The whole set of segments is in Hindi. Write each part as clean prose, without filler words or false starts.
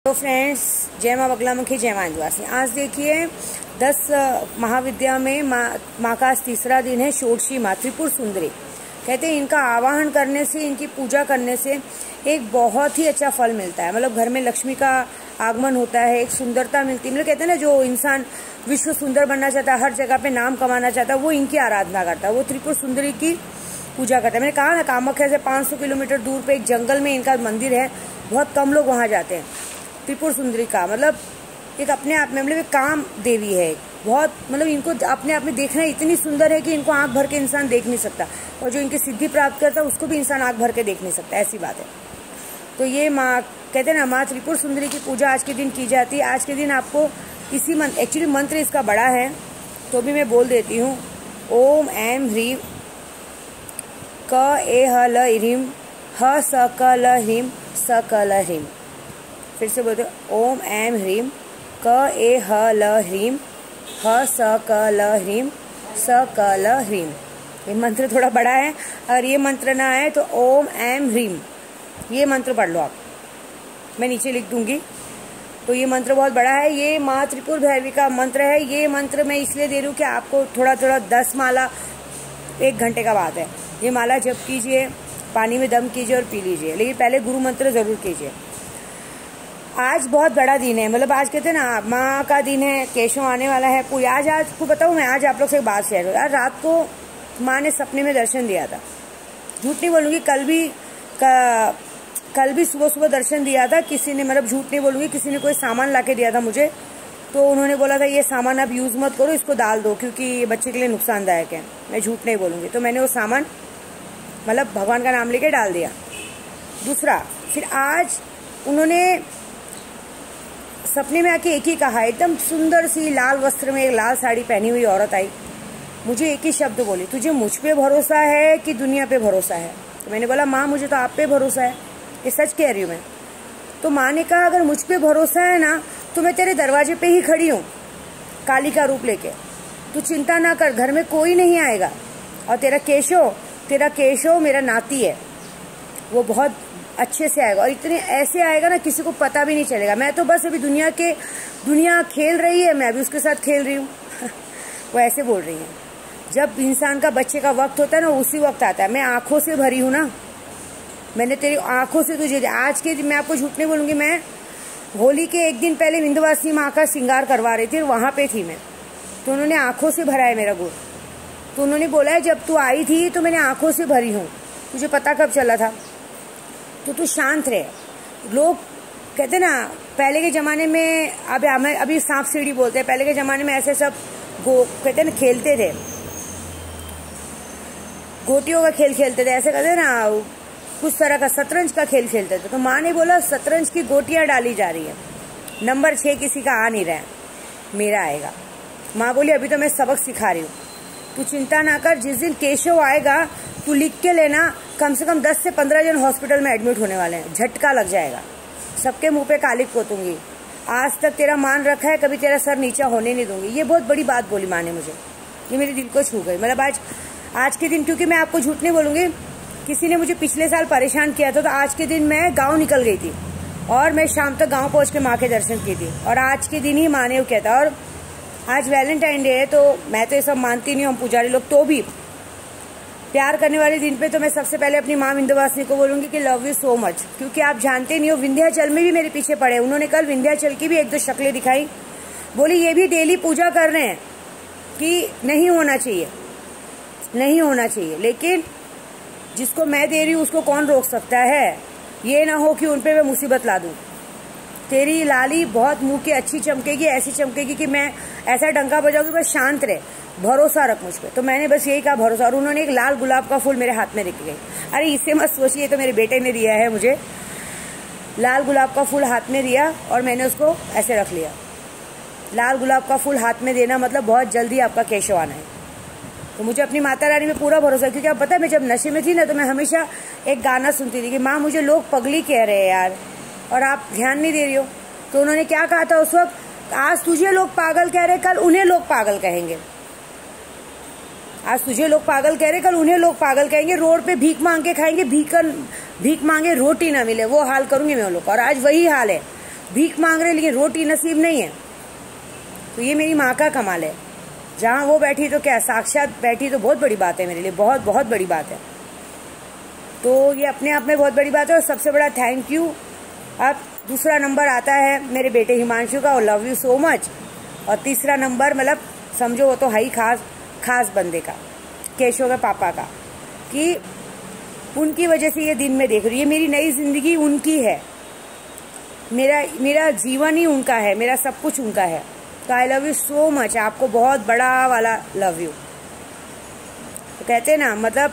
तो फ्रेंड्स, जय माँ बगलामुखी, जय माँ आदिवासी। आज देखिए 10 महाविद्या में माँ का तीसरा दिन है। षोडशी माँ त्रिपुर सुंदरी कहते हैं, इनका आवाहन करने से, इनकी पूजा करने से एक बहुत ही अच्छा फल मिलता है। मतलब घर में लक्ष्मी का आगमन होता है, एक सुंदरता मिलती है। मतलब कहते हैं ना, जो इंसान विश्व सुंदर बनना चाहता है, हर जगह पे नाम कमाना चाहता है, वो इनकी आराधना करता है, वो त्रिपुर सुंदरी की पूजा करता है। मैंने कहा ना, कामाख्या से 500 किलोमीटर दूर पे एक जंगल में इनका मंदिर है। बहुत कम लोग वहाँ जाते हैं। त्रिपुर सुंदरी का मतलब एक अपने आप में, मतलब एक काम देवी है। बहुत मतलब इनको अपने आप में देखना इतनी सुंदर है कि इनको आंख भर के इंसान देख नहीं सकता, और जो इनकी सिद्धि प्राप्त करता है उसको भी इंसान आंख भर के देख नहीं सकता, ऐसी बात है। तो ये माँ कहते हैं ना, माँ त्रिपुर सुंदरी की पूजा आज के दिन की जाती है। आज के दिन आपको इसी मंत्र, एक्चुअली मंत्र इसका बड़ा है तो भी मैं बोल देती हूँ। ओम ऐं ह्रीं क ए ह ल ह्रीं ह स क ल ह्रीं स क ल ह्रीं। फिर से बोलते ओम ऐं ह्रीं क ए ह ल ह्रीं ह स क ल ह्रीं स क ल ह्रीं। ये मंत्र थोड़ा बड़ा है। अगर ये मंत्र ना आए तो ओम ऐं ह्रीं, ये मंत्र पढ़ लो आप, मैं नीचे लिख दूंगी। तो ये मंत्र बहुत बड़ा है। ये माँ त्रिपुर भैरवी का मंत्र है। ये मंत्र मैं इसलिए दे रही हूँ कि आपको थोड़ा थोड़ा 10 माला 1 घंटे का बात है। ये माला जप कीजिए, पानी में दम कीजिए और पी लीजिए, लेकिन पहले गुरु मंत्र जरूर कीजिए। आज बहुत बड़ा दिन है। मतलब आज कहते हैं ना, माँ का दिन है, केशव आने वाला है पूरी। आज आपको बताऊँ, मैं आज आप लोग से एक बात शेयर करूँ। आज रात को माँ ने सपने में दर्शन दिया था। झूठ नहीं बोलूँगी, कल भी सुबह सुबह दर्शन दिया था किसी ने। मतलब झूठ नहीं बोलूँगी, किसी ने कोई सामान ला के दिया था मुझे। तो उन्होंने बोला था, ये सामान आप यूज़ मत करो, इसको डाल दो, क्योंकि ये बच्चे के लिए नुकसानदायक है। मैं झूठ नहीं बोलूँगी। तो मैंने वो सामान मतलब भगवान का नाम लेके डाल दिया। दूसरा, फिर आज उन्होंने सपने में आके एक ही कहा, एकदम सुंदर सी लाल वस्त्र में एक लाल साड़ी पहनी हुई औरत आई, मुझे एक ही शब्द बोली, तुझे मुझ पे भरोसा है कि दुनिया पे भरोसा है? तो मैंने बोला, माँ मुझे तो आप पे भरोसा है, ये सच कह रही हूँ मैं। तो माँ ने कहा, अगर मुझ पे भरोसा है ना, तो मैं तेरे दरवाजे पे ही खड़ी हूँ काली का रूप लेके। तू चिंता ना कर, घर में कोई नहीं आएगा। और तेरा केशव मेरा नाती है, वो बहुत अच्छे से आएगा, और इतने ऐसे आएगा ना, किसी को पता भी नहीं चलेगा। मैं तो बस अभी दुनिया खेल रही है, मैं भी उसके साथ खेल रही हूँ। वो ऐसे बोल रही है। जब इंसान का, बच्चे का वक्त होता है ना, उसी वक्त आता है। मैं आंखों से भरी हूँ ना, मैंने तेरी आंखों से तुझे आज के दिन, मैं आपको झूठ नहीं बोलूँगी, मैं होली के एक दिन पहले विंध्यवासिनी माँ का श्रृंगार करवा रही थी, वहाँ पे थी मैं। तो उन्होंने आंखों से भरा है मेरा गुड़। तो उन्होंने बोला है, जब तू आई थी तो मैंने आंखों से भरी हूँ, तुझे पता कब चला था? तो तू शांत रहे। लोग कहते ना, पहले के ज़माने में, अभी सांप सीढ़ी बोलते हैं, पहले के ज़माने में ऐसे सब कहते ना, खेलते थे, गोटियों का खेल खेलते थे, ऐसे कहते ना, कुछ तरह का शतरंज का खेल खेलते थे। तो माँ ने बोला, शतरंज की गोटियाँ डाली जा रही है, नंबर 6 किसी का आ नहीं रहा है, मेरा आएगा। माँ बोली, अभी तो मैं सबक सिखा रही हूँ, तू चिंता ना कर, जिस दिन केशव आएगा तू लिख के लेना, कम से कम 10 से 15 जन हॉस्पिटल में एडमिट होने वाले हैं, झटका लग जाएगा, सबके मुंह पे कालिक पोतूंगी। आज तक तेरा मान रखा है, कभी तेरा सर नीचा होने नहीं दूंगी। ये बहुत बड़ी बात बोली माँ ने मुझे, ये मेरे दिल को छू गई। मतलब आज के दिन, क्योंकि मैं आपको झूठ नहीं बोलूँगी, किसी ने मुझे पिछले साल परेशान किया था, तो आज के दिन मैं गाँव निकल गई थी, और मैं शाम तक गाँव पहुँच के माँ के दर्शन की थी। और आज के दिन ही माँ ने वो किया था। और आज वैलेंटाइन डे है, तो मैं तो ये सब मानती नहीं हूँ, हम पुजारी लोग, तो भी प्यार करने वाले दिन पे तो मैं सबसे पहले अपनी माँ विंध्यवासिनी को बोलूँगी कि लव यू सो मच। क्योंकि आप जानते नहीं हो, विंध्याचल में भी मेरे पीछे पड़े। उन्होंने कल विंध्याचल की भी 1-2 शक्लें दिखाई, बोली ये भी डेली पूजा कर रहे हैं कि नहीं होना चाहिए, नहीं होना चाहिए, लेकिन जिसको मैं दे रही हूँ उसको कौन रोक सकता है? ये ना हो कि उन पे मैं मुसीबत ला दूँ। तेरी लाली बहुत मुंह की अच्छी चमकेगी, ऐसी चमकेगी कि मैं ऐसा डंका बजाऊंगी, बस शांत रहे, भरोसा रख मुझ पे। तो मैंने बस यही कहा, भरोसा। और उन्होंने एक लाल गुलाब का फूल मेरे हाथ में रख गई। अरे इससे मत सोचिए, तो मेरे बेटे ने दिया है मुझे, लाल गुलाब का फूल हाथ में दिया और मैंने उसको ऐसे रख लिया। लाल गुलाब का फूल हाथ में देना मतलब बहुत जल्दी आपका केशव आना है। तो मुझे अपनी माता रानी में पूरा भरोसा है, क्योंकि आप पता है, मैं जब नशे में थी ना, तो मैं हमेशा एक गाना सुनती थी कि माँ मुझे लोग पगली कह रहे हैं यार, और आप ध्यान नहीं दे रही हो। तो उन्होंने क्या कहा था उस वक्त, आज तुझे लोग पागल कह रहे, कल उन्हें लोग पागल कहेंगे। आज तुझे लोग पागल कह रहे, कल उन्हें लोग पागल कहेंगे। रोड पे भीख मांग के खाएंगे, भीख मांगे रोटी ना मिले, वो हाल करूंगी मैं उन लोग। और आज वही हाल है। भीख मांग रहे लेकिन रोटी नसीब नहीं है, तो ये मेरी माँ का कमाल है। जहाँ वो बैठी तो क्या साक्षात बैठी, तो बहुत बड़ी बात है मेरे लिए, बहुत बहुत बड़ी बात है। तो ये अपने आप में बहुत बड़ी बात है। और सबसे बड़ा थैंक यू। अब दूसरा नंबर आता है मेरे बेटे हिमांशु का, और लव यू सो मच। और तीसरा नंबर मतलब समझो वो तो है ही खास बंदे का, केशव के पापा का, कि उनकी वजह से ये दिन में देख रही है। मेरी नई जिंदगी उनकी है, मेरा जीवन ही उनका है, मेरा सब कुछ उनका है। तो I love you so much, आपको बहुत बड़ा वाला लव यू। तो कहते हैं ना, मतलब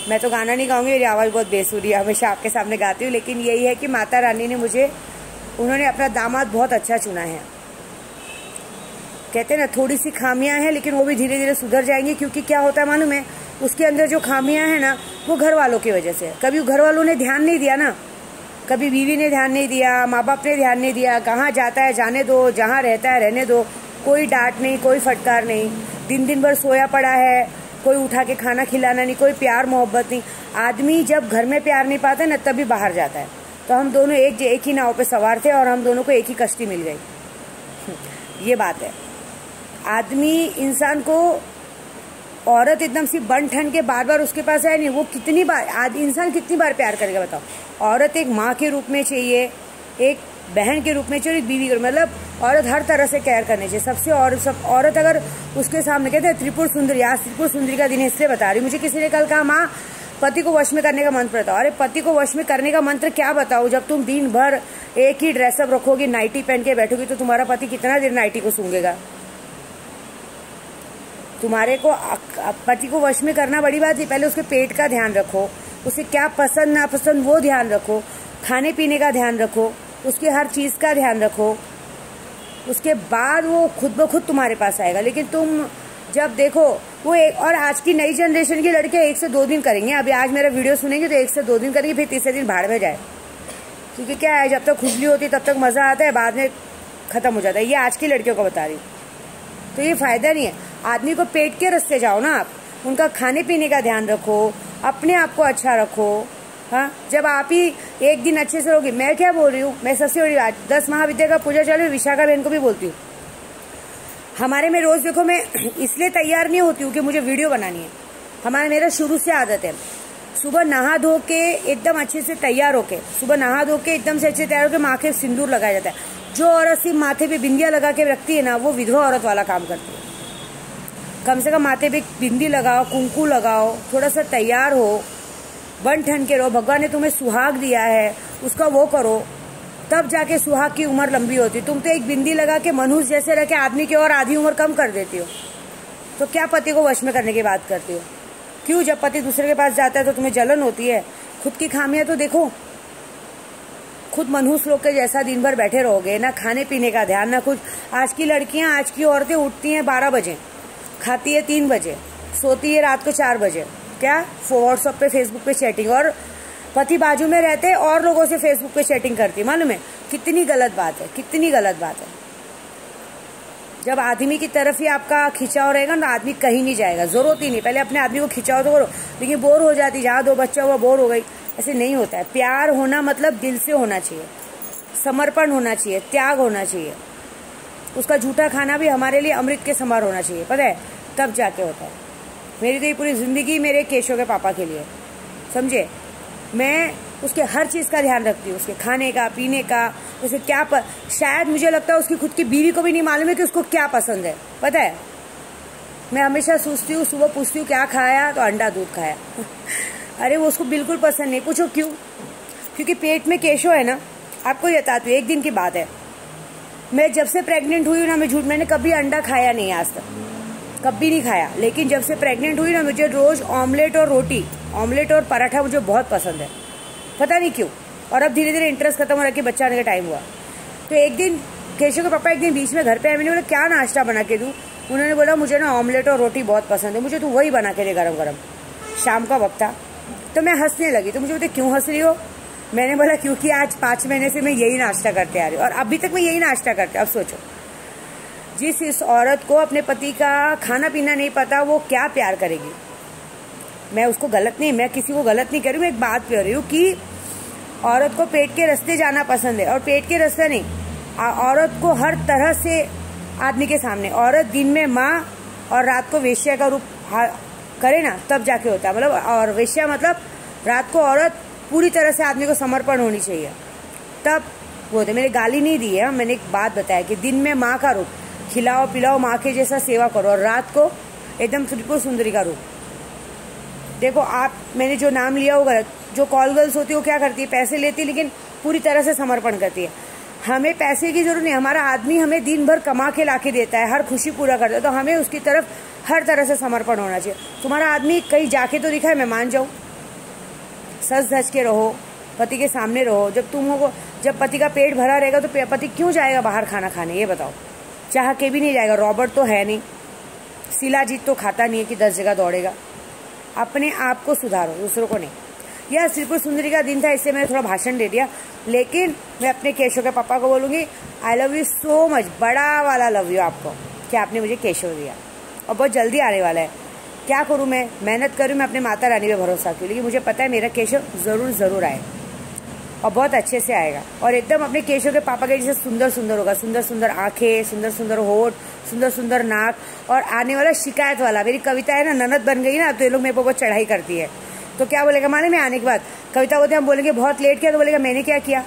मैं तो गाना नहीं गाऊंगी, मेरी आवाज़ बहुत बेसुरी है, हमेशा आपके सामने गाती हूँ, लेकिन यही है कि माता रानी ने उन्होंने अपना दामाद बहुत अच्छा चुना है। कहते हैं ना, थोड़ी सी खामियां हैं लेकिन वो भी धीरे धीरे सुधर जाएंगी। क्योंकि क्या होता है मालूम है, उसके अंदर जो खामियां हैं ना, वो घर वालों की वजह से। कभी घर वालों ने ध्यान नहीं दिया ना, कभी बीवी ने ध्यान नहीं दिया, माँ बाप ने ध्यान नहीं दिया। कहाँ जाता है जाने दो, जहाँ रहता है रहने दो, कोई डांट नहीं, कोई फटकार नहीं। दिन भर सोया पड़ा है, कोई उठा के खाना खिलाना नहीं, कोई प्यार मोहब्बत नहीं। आदमी जब घर में प्यार नहीं पाता ना, तभी बाहर जाता है। तो हम दोनों एक ही नाव पे सवार थे और हम दोनों को एक ही कश्ती मिल गई। ये बात है। आदमी इंसान को, औरत एकदम सी बन ठन के बार बार उसके पास है नहीं, वो कितनी बार इंसान कितनी बार प्यार करेगा बताओ। औरत एक माँ के रूप में चाहिए, एक बहन के रूप में चाहिए, एक बीवी के रूप में, मतलब औरत हर तरह से केयर करनी चाहिए सबसे। और सब औरत अगर उसके सामने कहते हैं त्रिपुर सुंदरी, आज त्रिपुर सुंदरी का दिन है, इसलिए बता रही हूँ। मुझे किसी ने कल कहा माँ पति को वश में करने का मंत्र बताओ। अरे पति को वश में करने का मंत्र क्या बताओ, जब तुम दिन भर एक ही ड्रेसअप रखोगी, नाइटी पहन के बैठोगी, तो तुम्हारा पति कितना देर नाइटी को सूंघेगा। तुम्हारे को पति को वश में करना बड़ी बात है। पहले उसके पेट का ध्यान रखो, उसे क्या पसंद नापसंद वो ध्यान रखो, खाने पीने का ध्यान रखो, उसकी हर चीज़ का ध्यान रखो। उसके बाद वो खुद ब खुद तुम्हारे पास आएगा। लेकिन तुम जब देखो वो और आज की नई जनरेशन की लड़कियां 1 से 2 दिन करेंगे। अभी आज मेरा वीडियो सुनेंगे तो 1 से 2 दिन करेंगे, फिर तीसरे दिन भाड़ में जाए। क्योंकि क्या है, जब तक खुजली होती तब तक मज़ा आता है, बाद में ख़त्म हो जाता है। ये आज की लड़कियों को बता रही हूँ, तो ये फ़ायदा नहीं है। आदमी को पेट के रास्ते जाओ ना आप, उनका खाने पीने का ध्यान रखो, अपने आप को अच्छा रखो। हाँ, जब आप ही एक दिन अच्छे से रहोगे। मैं क्या बोल रही हूँ, मैं सबसे बड़ी बात 10 महाविद्या का पूजा चालू, विशाखा बहन को भी बोलती हूँ। हमारे में रोज़ देखो, मैं इसलिए तैयार नहीं होती हूँ कि मुझे वीडियो बनानी है। मेरा शुरू से आदत है, सुबह नहा धो के एकदम अच्छे से तैयार होके, सुबह नहा धो के एकदम से अच्छे तैयार होकर माथे सिंदूर लगाया जाता है। जो औरत सिर्फ माथे पे बिंदिया लगा के रखती है ना, वो विधवा औरत वाला काम करती है। कम से कम माथे पे बिंदी लगाओ, कुंकू लगाओ, थोड़ा सा तैयार हो, बन ठन के रहो। भगवान ने तुम्हें सुहाग दिया है, उसका वो करो, तब जाके सुहाग की उम्र लंबी होती। तुम तो एक बिंदी लगा के मनुष्य जैसे रह के आदमी की और आधी उम्र कम कर देती हो। तो क्या पति को वश में करने की बात करती हो? क्यों? जब पति दूसरे के पास जाता है तो तुम्हें जलन होती है। खुद की खामियां तो देखो। खुद मनहूस लोग के जैसा दिन भर बैठे रहोगे, ना खाने पीने का ध्यान, ना कुछ। आज की लड़कियां, आज की औरतें उठती हैं 12 बजे, खाती है 3 बजे, सोती है रात को 4 बजे। क्या? व्हाट्सएप पे, फेसबुक पे चैटिंग, और पति बाजू में रहते और लोगों से फेसबुक पे चैटिंग करती है। मालूम है कितनी गलत बात है, कितनी गलत बात है। जब आदमी की तरफ ही आपका खिंचाव रहेगा ना, आदमी कहीं नहीं जाएगा। जरूरत ही नहीं, पहले अपने आदमी को खिंचाव तो करो। लेकिन बोर हो जाती, जहाँ 2 बच्चा हुआ बोर हो गई, ऐसे नहीं होता है। प्यार होना मतलब दिल से होना चाहिए, समर्पण होना चाहिए, त्याग होना चाहिए। उसका झूठा खाना भी हमारे लिए अमृत के समान होना चाहिए, पता है, तब जाके होता है। मेरी तो ये पूरी जिंदगी मेरे केशव के पापा के लिए, समझे। मैं उसके हर चीज़ का ध्यान रखती हूँ, उसके खाने का, पीने का, उसे क्या शायद मुझे लगता है उसकी खुद की बीवी को भी नहीं मालूम है कि उसको क्या पसंद है, पता है। मैं हमेशा सोचती हूँ, सुबह पूछती हूँ क्या खाया, तो अंडा दूध खाया। अरे वो उसको बिल्कुल पसंद नहीं। पूछो क्यों? क्योंकि पेट में केशव है ना। आपको ये बताती हूँ, एक दिन की बात है, मैं जब से प्रेग्नेंट हुई ना, मैं झूठ, मैंने कभी अंडा खाया नहीं आज तक, कभी नहीं खाया। लेकिन जब से प्रेग्नेंट हुई ना, मुझे रोज ऑमलेट और रोटी, ऑमलेट और पराठा मुझे बहुत पसंद है, पता नहीं क्यों। और अब धीरे धीरे इंटरेस्ट खत्म हो रहा है कि बच्चा आने का टाइम हुआ। तो एक दिन केशव के पापा एक दिन बीच में घर पे आए, मैंने बोला क्या नाश्ता बना के दूं? उन्होंने बोला मुझे ना ऑमलेट और रोटी बहुत पसंद है, मुझे तो वही बना के दे गरम गरम। शाम का वक्त था, तो मैं हंसने लगी। तो मुझे बोलते क्यों हंस रही हो? मैंने बोला क्योंकि आज 5 महीने से मैं यही नाश्ता करते आ रही हूँ और अभी तक मैं यही नाश्ता करती हूँ। अब सोचो, जिस इस औरत को अपने पति का खाना पीना नहीं पता, वो क्या प्यार करेगी। मैं उसको गलत नहीं, मैं किसी को गलत नहीं कर रही हूँ, मैं एक बात कह रही हूँ कि औरत को पेट के रास्ते जाना पसंद है, और पेट के रास्ते नहीं, औरत को हर तरह से आदमी के सामने, औरत दिन में माँ और रात को वेश्या का रूप करे ना, तब जाके होता है। मतलब और वेश्या मतलब रात को औरत पूरी तरह से आदमी को समर्पण होनी चाहिए, तब वो होते। मैंने गाली नहीं दी है, मैंने एक बात बताया कि दिन में माँ का रूप, खिलाओ पिलाओ माँ के जैसा सेवा करो, और रात को एकदम त्रिपुर सुंदरी का रूप। देखो आप, मैंने जो नाम लिया वो गलत। जो कॉल गर्ल्स होती है वो क्या करती है, पैसे लेती है लेकिन पूरी तरह से समर्पण करती है। हमें पैसे की जरूरत नहीं, हमारा आदमी हमें दिन भर कमा के लाके देता है, हर खुशी पूरा करता है, तो हमें उसकी तरफ हर तरह से समर्पण होना चाहिए। तुम्हारा आदमी कहीं जाके तो दिखाए, मैं मान जाऊँ, सज धज के रहो, पति के सामने रहो। जब पति का पेट भरा रहेगा तो पति क्यों जाएगा बाहर खाना खाने, ये बताओ। चाह के भी नहीं जाएगा, रॉबर्ट तो है नहीं, शिलाजीत तो खाता नहीं है कि 10 जगह दौड़ेगा। अपने आप को सुधारो, दूसरों को नहीं। यह त्रिपुर सुंदरी का दिन था, इससे मैंने थोड़ा भाषण दे दिया, लेकिन मैं अपने केशव के पापा को बोलूँगी I love you so much, बड़ा वाला लव यू आपको, कि आपने मुझे केशव दिया, और बहुत जल्दी आने वाला है। क्या करूँ, मैं मेहनत करूँ, मैं अपने माता रानी पे भरोसा करूँ, लेकिन मुझे पता है मेरा केशव ज़रूर आए, और बहुत अच्छे से आएगा, और एकदम अपने केशव के पापा के जैसे सुंदर सुंदर होगा, सुंदर सुंदर आंखें, सुंदर सुंदर होठ, सुंदर सुंदर नाक, और आने वाला शिकायत वाला। मेरी कविता है ना, ननद बन गई ना, तो ये लोग मेरे को बहुत चढ़ाई करती है, तो क्या बोलेगा माने में आने के बाद कविता बोलते हम बोलेंगे बहुत लेट किया, तो बोलेगा मैंने क्या किया,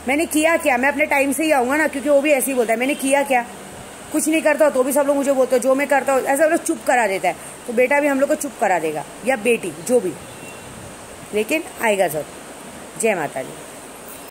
मैंने किया क्या, मैं अपने टाइम से ही आऊँगा ना, क्योंकि वो भी ऐसे ही बोलता है मैंने किया क्या, कुछ नहीं करता हो तो भी सब लोग मुझे बोलते हो, जो मैं करता हूँ ऐसा लोग चुप करा देता है, तो बेटा भी हम लोग को चुप करा देगा, या बेटी जो भी, लेकिन आएगा जरूर। जय माता दी।